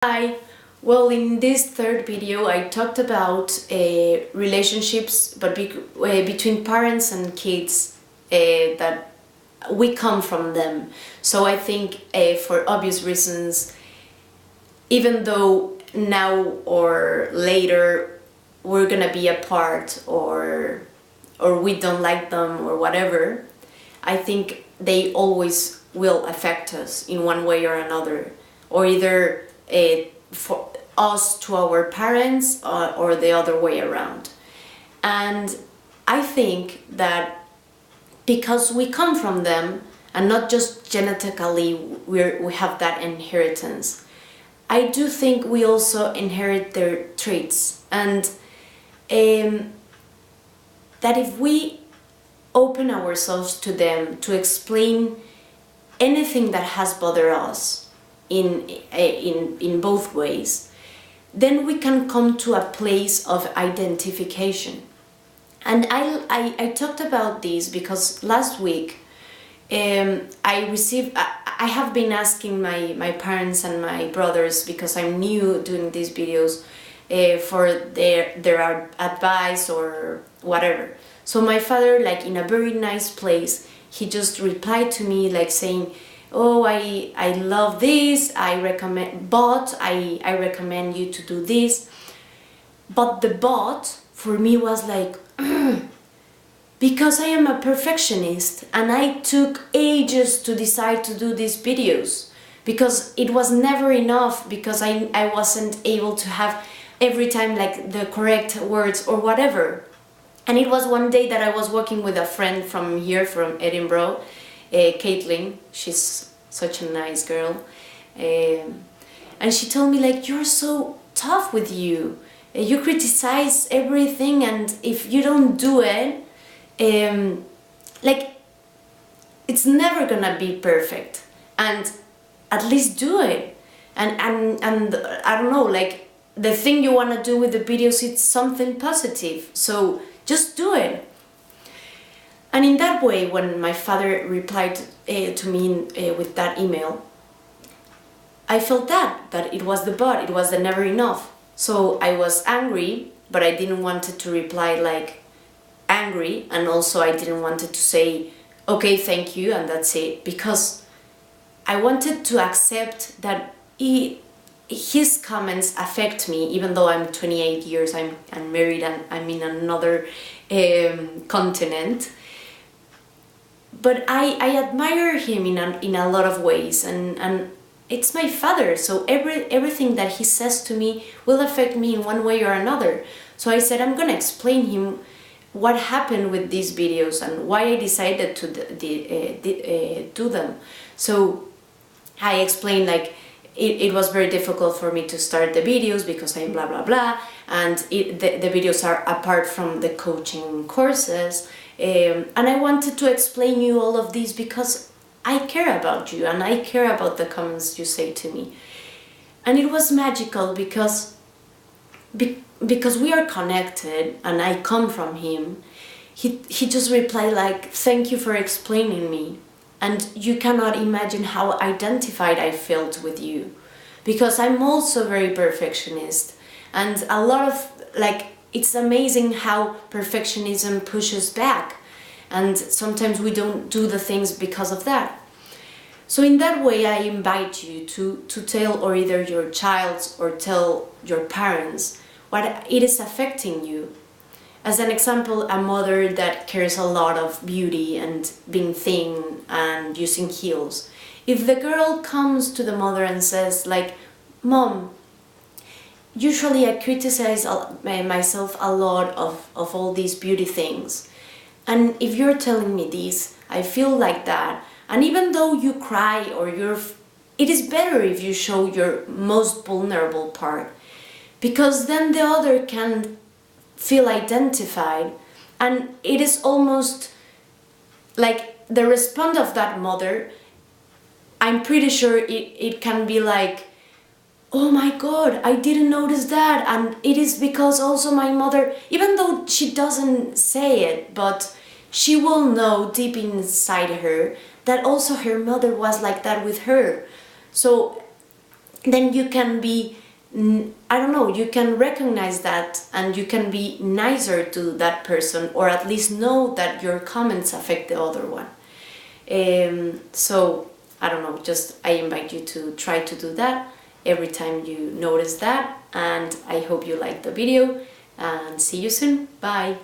Hi! Well, in this third video I talked about relationships between parents and kids that we come from them. So I think for obvious reasons, even though now or later we're gonna be apart or we don't like them or whatever, I think they always will affect us in one way or another, or either for us to our parents or the other way around. And I think that because we come from them and not just genetically we have that inheritance, I do think we also inherit their traits, and that if we open ourselves to them to explain anything that has bothered us in both ways, then we can come to a place of identification. And I talked about this because last week I have been asking my parents and my brothers, because I'm new doing these videos, for their advice or whatever. So my father, like in a very nice place, he just replied to me like saying, oh, I love this, I recommend you to do this. But the but for me was like, because I am a perfectionist and I took ages to decide to do these videos, because it was never enough, because I wasn't able to have every time like the correct words or whatever. And it was one day that I was walking with a friend from here, from Edinburgh, Caitlin. She's such a nice girl, and she told me like, you're so tough with you. You criticize everything, and if you don't do it, like, it's never gonna be perfect. And at least do it. And I don't know, like, the thing you wanna do with the videos, it's something positive. So just do it. And in that way, when my father replied to me with that email, I felt that it was the but, it was the never enough. So I was angry, but I didn't want to reply like angry, and also I didn't want to say, okay, thank you, and that's it, because I wanted to accept that his comments affect me, even though I'm 28 years, I'm married and I'm in another continent. But I admire him in a lot of ways, and it's my father, so everything that he says to me will affect me in one way or another. So I said, I'm gonna explain him what happened with these videos and why I decided to do them. So I explained like it was very difficult for me to start the videos because I'm blah blah blah, and the videos are apart from the coaching courses, and I wanted to explain you all of these because I care about you and I care about the comments you say to me. And it was magical because we are connected and I come from him. He just replied like, thank you for explaining me, and you cannot imagine how identified I felt with you, because I'm also very perfectionist, and a lot of like, it's amazing how perfectionism pushes back, and sometimes we don't do the things because of that. So in that way, I invite you to tell, or either your child or tell your parents what it is affecting you. As an example, a mother that cares a lot of beauty and being thin and using heels. If the girl comes to the mother and says like, Mom, usually I criticize myself a lot of all these beauty things. And if you're telling me this, I feel like that. And even though you cry or it is better if you show your most vulnerable part, because then the other can feel identified, and it is almost like the response of that mother, I'm pretty sure it can be like, oh my God, I didn't notice that, and it is because also my mother, even though she doesn't say it, but she will know deep inside her that also her mother was like that with her. So then you can be, I don't know, you can recognize that and you can be nicer to that person, or at least know that your comments affect the other one. So I don't know, just I invite you to try to do that every time you notice that, and I hope you liked the video, and see you soon. Bye.